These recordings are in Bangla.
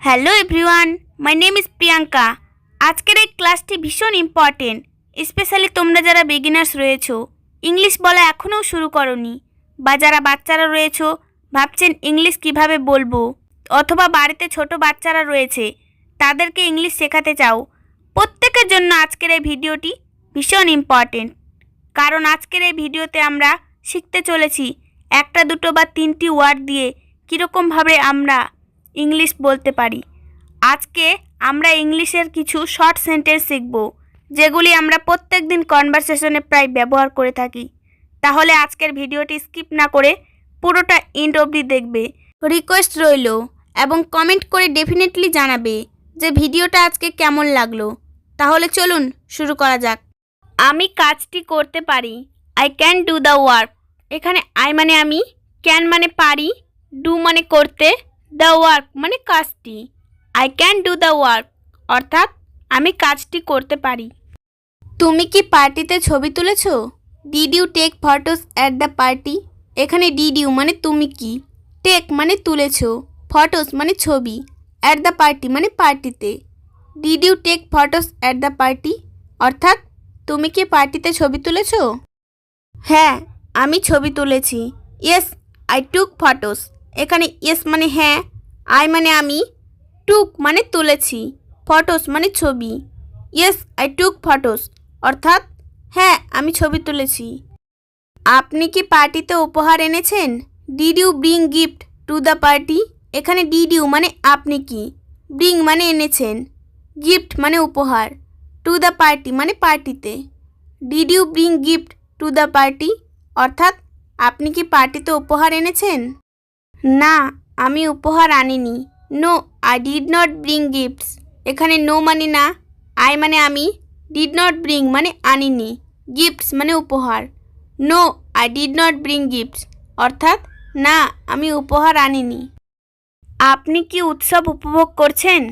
Hello everyone, my name is Priyanka. আজকের এই ক্লাসটি ভীষণ ইম্পর্টেন্ট, স্পেশালি তোমরা যারা বিগিনার্স রয়েছো, ইংলিশ বলা এখনও শুরু করনি, বা যারা বাচ্চারা রয়েছো ভাবছেন ইংলিশ কিভাবে বলবো, অথবা বাড়িতে ছোট বাচ্চারা রয়েছে তাদেরকে ইংলিশ শেখাতে চাও। প্রত্যেকের জন্য আজকের এই ভিডিওটি ভীষণ ইম্পর্টেন্ট, কারণ আজকের এই ভিডিওতে আমরা শিখতে চলেছি একটা দুটো বা তিনটি ওয়ার্ড দিয়ে কীরকমভাবে আমরা ইংলিশ বলতে পারি। আজকে আমরা ইংলিশের কিছু শর্ট সেন্টেন্স শিখব, যেগুলি আমরা প্রত্যেক দিন কনভারসেশনে প্রায় ব্যবহার করে থাকি। তাহলে আজকের ভিডিওটি স্কিপ না করে পুরোটা এন্ড অবধি দেখবে। রিকোয়েস্ট রইল এবং কমেন্ট করে ডেফিনেটলি জানাবে যে ভিডিওটা আজকে কেমন লাগলো। তাহলে চলুন শুরু করা যাক। আমি কাজটি করতে পারি, I can do the work. এখানে আই মানে আমি, ক্যান মানে পারি, ডু মানে করতে, দ্য ওয়ার্ক মানে কাজটি। I can do the work অর্থাৎ আমি কাজটি করতে পারি। তুমি কি পার্টিতে ছবি তুলেছো? Did you take photos at the party? এখানে ডিড ইউ মানে তুমি কি, টেক মানে তুলেছো, ফটোস মানে ছবি, অ্যাট দ্য পার্টি মানে পার্টিতে। Did you take photos at the party অর্থাৎ তুমি কি পার্টিতে ছবি তুলেছো? হ্যাঁ, আমি ছবি তুলেছি। Yes, I took photos. এখানে ইয়েস মানে হ্যাঁ, আই মানে আমি, টুক মানে তুলেছি, ফটোস মানে ছবি। ইয়েস আই টুক ফটোস অর্থাৎ হ্যাঁ, আমি ছবি তুলেছি। আপনি কি পার্টিতে উপহার এনেছেন? Did you bring gift to the party? এখানে ডিড ইউ মানে আপনি কি, ব্রিং মানে এনেছেন, গিফট মানে উপহার, টু দ্য পার্টি মানে পার্টিতে। Did you bring gift to the party অর্থাৎ আপনি কি পার্টিতে উপহার এনেছেন? না, আমি উপহার আনিনি। No, I did not bring gifts. এখানে নো মানে না, আই মানে আমি, ডিড নট ব্রিং মানে আনিনি, গিফটস মানে উপহার। No, I did not bring gifts অর্থাৎ না, আমি উপহার আনিনি। আপনি কি উৎসব উপভোগ করছেন?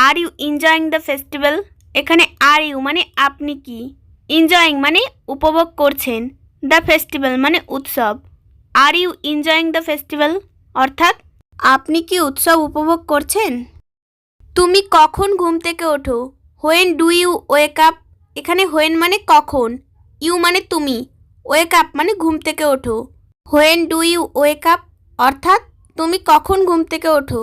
Are you enjoying the festival? এখানে আর ইউ মানে আপনি কি, এনজয়িং মানে উপভোগ করছেন, দ্য ফেস্টিভ্যাল মানে উৎসব। Are you enjoying the festival অর্থাৎ আপনি কি উৎসব উপভোগ করছেন? তুমি কখন ঘুম থেকে ওঠো? When do you wake up? এখানে হোয়েন মানে কখন, ইউ মানে তুমি, ওয়েক আপ মানে ঘুম থেকে ওঠো। When do you wake up অর্থাৎ তুমি কখন ঘুম থেকে ওঠো?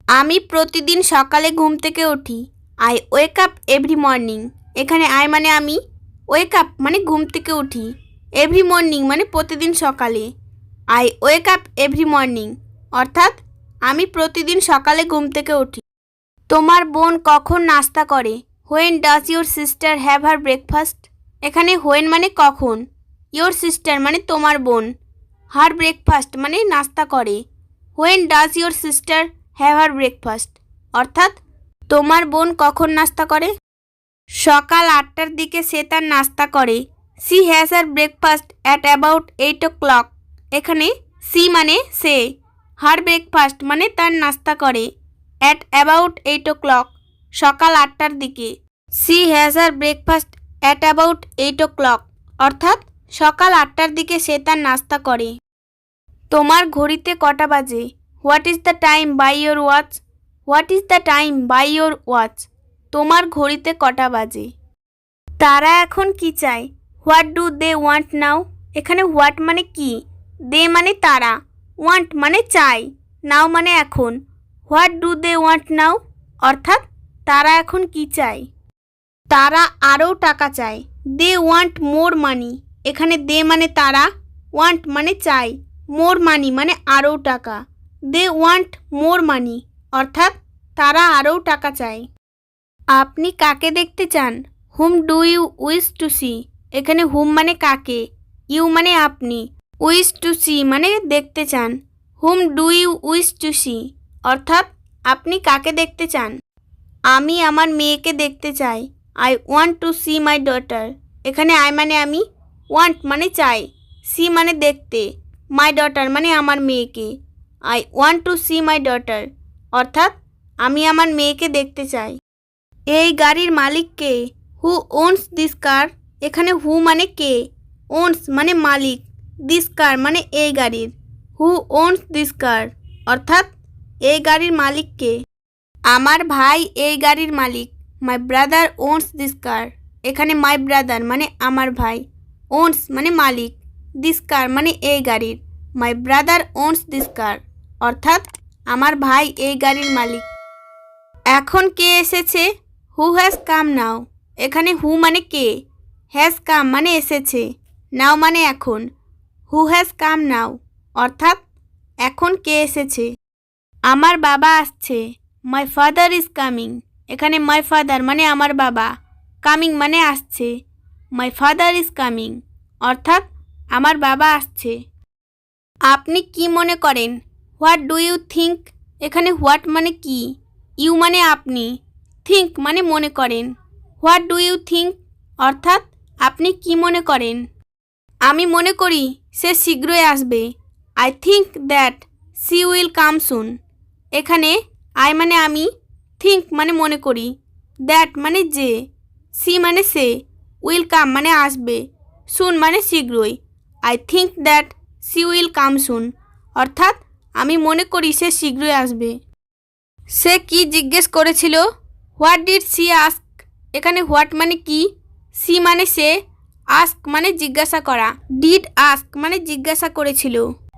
আমি প্রতিদিন সকালে ঘুম থেকে উঠি। I wake up every morning. এখানে আই মানে আমি, ওয়েক আপ মানে ঘুম থেকে উঠি, এভরি মর্নিং মানে প্রতিদিন সকালে। I wake up every morning অর্থাৎ আমি প্রতিদিন সকালে ঘুম থেকে উঠি। তোমার বোন কখন নাস্তা করে? When does your sister have her breakfast? এখানে হোয়েন মানে কখন, ইউর সিস্টার মানে তোমার বোন, হার ব্রেকফাস্ট মানে নাস্তা করে। When does your sister have her breakfast অর্থাৎ তোমার বোন কখন নাস্তা করে? সকাল 8টার দিকে সে তার নাস্তা করে। She has her breakfast at about 8 o'clock। এখানে সি মানে সে, হার ব্রেকফাস্ট মানে তার নাস্তা করে, অ্যাট অ্যাবাউট 8 o'clock সকাল 8টার দিকে। She has her breakfast at about 8 o'clock অর্থাৎ সকাল 8টার দিকে সে তার নাস্তা করে। তোমার ঘড়িতে কটা বাজে? What is the time by your watch? What is the time by your watch? তোমার ঘড়িতে কটা বাজে? তারা এখন কি চায়? What do they want now? এখানে হোয়াট মানে কি, দে মানে তারা, ওয়ান্ট মানে চাই, নাও মানে এখন। হোয়াট ডু দে ওয়ান্ট নাও অর্থাৎ তারা এখন কি চায়? তারা আরও টাকা চায়। দে ওয়ান্ট মোর মানি। এখানে দে মানে তারা, ওয়ান্ট মানে চাই, মোর মানি মানে আরও টাকা। দে ওয়ান্ট মোর মানি অর্থাৎ তারা আরও টাকা চায়। আপনি কাকে দেখতে চান? Hmm do you wish to see? এখানে হুম মানে কাকে, ইউ মানে আপনি, উইশ টু সি মানে দেখতে চান। Hmm do you wish to see অর্থাৎ আপনি কাকে দেখতে চান? আমি আমার মেয়েকে দেখতে চাই। I want to see my daughter. এখানে আই মানে আমি, ওয়ান্ট মানে চাই, সি মানে দেখতে, মাই ডটার মানে আমার মেয়েকে। I want to see my daughter অর্থাৎ আমি আমার মেয়েকে দেখতে চাই। এই গাড়ির মালিক কে? হু ওনস দিস কার? এখানে হু মানে কে, ওনস মানে মালিক, দিস কার মানে এই গাড়ির। হু ওনস দিস কার অর্থাৎ এই গাড়ির মালিক কে? আমার ভাই এই গাড়ির মালিক। মাই ব্রাদার ওনস দিস কার। এখানে মাই ব্রাদার মানে আমার ভাই, ওনস মানে মালিক, দিস কার মানে এই গাড়ির। মাই ব্রাদার ওনস দিস কার অর্থাৎ আমার ভাই এই গাড়ির মালিক। এখন কে এসেছে? হু হ্যাজ কাম নাও। এখানে হু মানে কে, হ্যাজ কাম মানে এসেছে, নাও মানে এখন। হু হ্যাজ কাম নাও অর্থাৎ এখন কে এসেছে। আমার বাবা আসছে। My father is coming. এখানে মাই ফাদার মানে আমার বাবা, কামিং মানে আসছে। মাই ফাদার ইজ কামিং অর্থাৎ আমার বাবা আসছে। আপনি কি মনে করেন? What do you think. এখানে হোয়াট মানে কি, ইউ মানে আপনি, থিঙ্ক মানে মনে করেন। হোয়াট ডু ইউ থিঙ্ক অর্থাৎ আপনি কি মনে করেন। আমি মনে করি সে শীঘ্রই আসবে। I think that she will come soon. এখানে আই মানে আমি, থিঙ্ক মানে মনে করি, দ্যাট মানে যে, সি মানে সে, উইল কাম মানে আসবে, সুন মানে শীঘ্রই। I think that she will come soon অর্থাৎ আমি মনে করি সে শীঘ্রই আসবে। সে কি জিজ্ঞেস করেছিল? What did she ask. এখানে হোয়াট মানে কি, সি মানে সে, আস্ক মানে জিজ্ঞাসা করা, ডিড আস্ক মানে জিজ্ঞাসা করেছিল।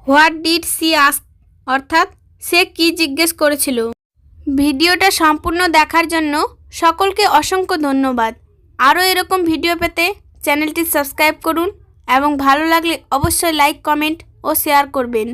হোয়াট ডিড সি আস্ক অর্থাৎ সে কি জিজ্ঞেস করেছিল। ভিডিওটা সম্পূর্ণ দেখার জন্য সকলকে অসংখ্য ধন্যবাদ। আরও এরকম ভিডিও পেতে চ্যানেলটি সাবস্ক্রাইব করুন এবং ভালো লাগলে অবশ্যই লাইক, কমেন্ট ও শেয়ার করবেন।